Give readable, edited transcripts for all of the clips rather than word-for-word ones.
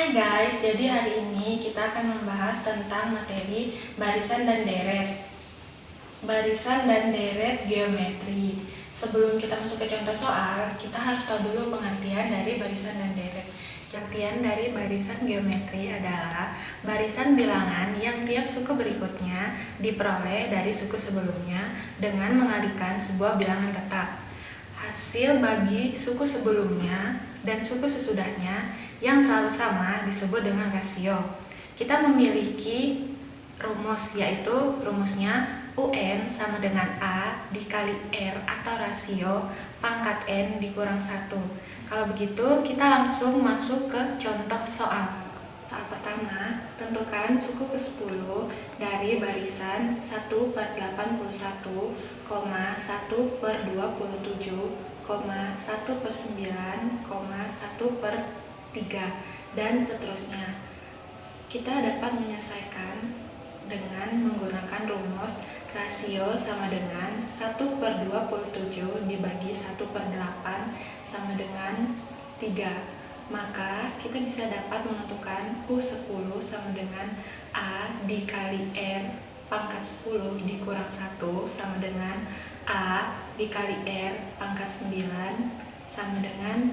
Hai guys, jadi hari ini kita akan membahas tentang materi barisan dan deret. Barisan dan deret geometri. Sebelum kita masuk ke contoh soal, kita harus tahu dulu pengertian dari barisan dan deret. Pengertian dari barisan geometri adalah barisan bilangan yang tiap suku berikutnya diperoleh dari suku sebelumnya dengan mengalihkan sebuah bilangan tetap. Hasil bagi suku sebelumnya dan suku sesudahnya yang selalu sama disebut dengan rasio. Kita memiliki rumus, yaitu rumusnya UN sama dengan A dikali R atau rasio pangkat N dikurang 1. Kalau begitu kita langsung masuk ke contoh soal. Soal pertama, tentukan suku ke-10 dari barisan 1/81, 1/27, 1/9, 1/3, dan seterusnya. Kita dapat menyelesaikan dengan menggunakan rumus rasio sama dengan 1/27 dibagi 1/8 sama dengan 3. Maka kita bisa dapat menentukan U10 sama dengan A dikali R pangkat 10 dikurang 1 sama dengan A dikali R pangkat 9 sama dengan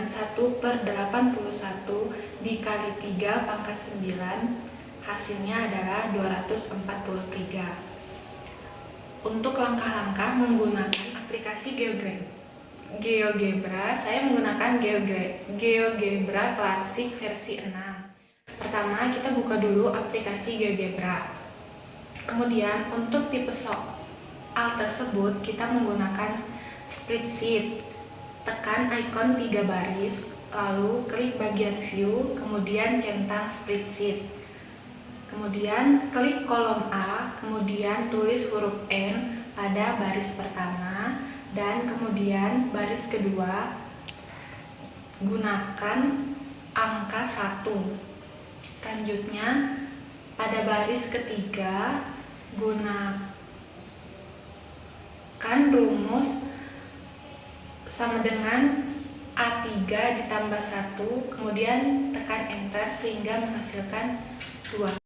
1/81 dikali 3 pangkat 9, hasilnya adalah 243. Untuk langkah-langkah menggunakan aplikasi GeoGebra, saya menggunakan GeoGebra Classic versi 6. Pertama, kita buka dulu aplikasi GeoGebra. Kemudian, untuk tipe soal tersebut, kita menggunakan spreadsheet. Tekan ikon 3 baris, lalu klik bagian view, kemudian centang spreadsheet. Kemudian klik kolom A, kemudian tulis huruf N pada baris pertama, dan kemudian baris kedua gunakan angka 1. Selanjutnya pada baris ketiga gunakan rumus sama dengan A3 ditambah 1, kemudian tekan enter sehingga menghasilkan 2.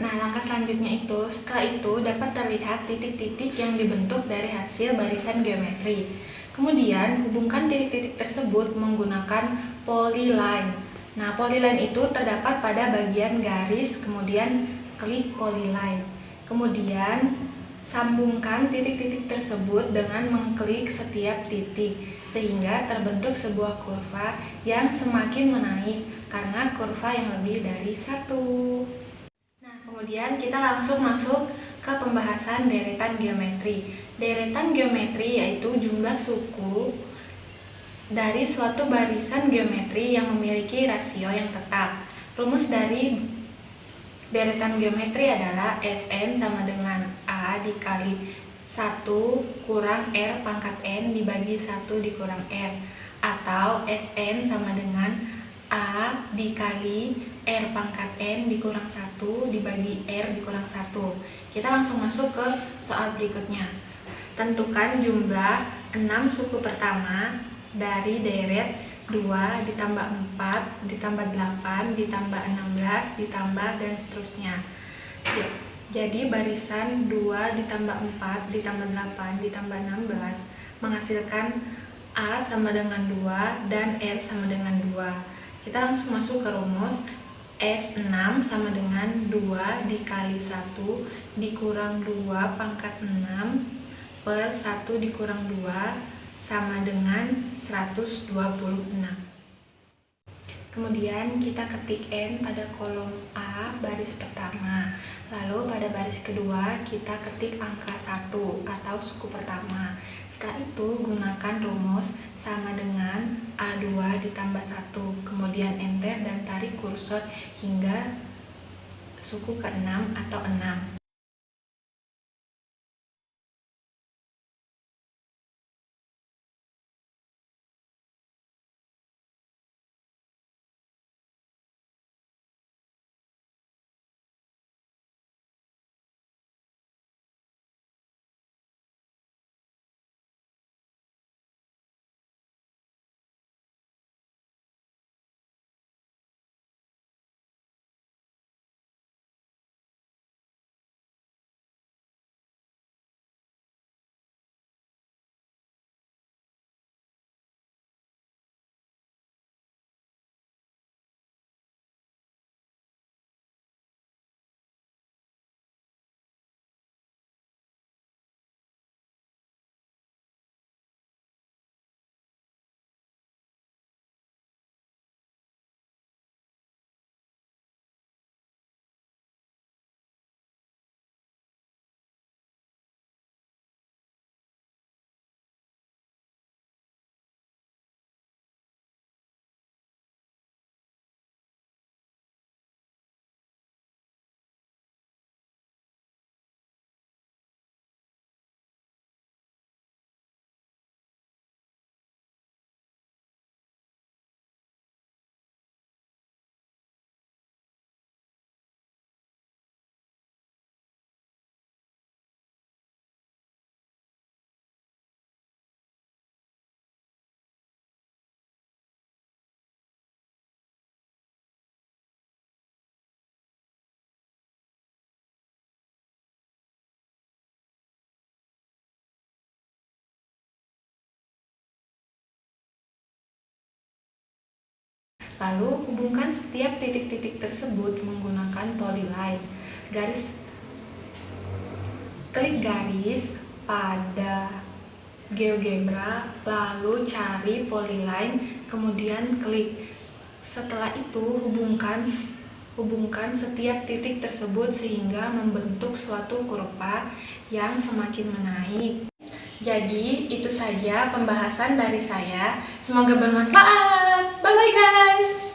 Nah, langkah selanjutnya setelah itu dapat terlihat titik-titik yang dibentuk dari hasil barisan geometri. Kemudian, hubungkan titik-titik tersebut menggunakan polyline. Nah, polyline itu terdapat pada bagian garis, kemudian klik polyline. Kemudian, sambungkan titik-titik tersebut dengan mengklik setiap titik, sehingga terbentuk sebuah kurva yang semakin menaik karena kurva yang lebih dari satu. Kemudian kita langsung masuk ke pembahasan deretan geometri. Deretan geometri yaitu jumlah suku dari suatu barisan geometri yang memiliki rasio yang tetap. Rumus dari deretan geometri adalah Sn sama dengan A dikali 1 kurang R pangkat N dibagi 1 dikurang R, atau Sn sama dengan A dikali R pangkat N dikurang 1 dibagi R dikurang 1. Kita langsung masuk ke soal berikutnya. Tentukan jumlah 6 suku pertama dari deret 2 ditambah 4 ditambah 8 ditambah 16 ditambah dan seterusnya. Jadi barisan 2 ditambah 4 ditambah 8 ditambah 16 menghasilkan A sama dengan 2 dan R sama dengan 2. Kita langsung masuk ke rumus. S6 sama dengan 2 dikali 1 dikurang 2 pangkat 6 per 1 dikurang 2 sama dengan 126. Kemudian kita ketik N pada kolom A baris pertama. Lalu pada baris kedua kita ketik angka 1 atau suku pertama. Setelah itu gunakan rumus sama dengan A2 ditambah 1. Kemudian enter dan tarik kursor hingga suku ke-6 atau 6. Lalu hubungkan setiap titik-titik tersebut menggunakan polyline. Klik garis pada GeoGebra, lalu cari polyline, kemudian klik. Setelah itu hubungkan setiap titik tersebut sehingga membentuk suatu kurva yang semakin menaik. Jadi itu saja pembahasan dari saya. Semoga bermanfaat. Bye bye guys.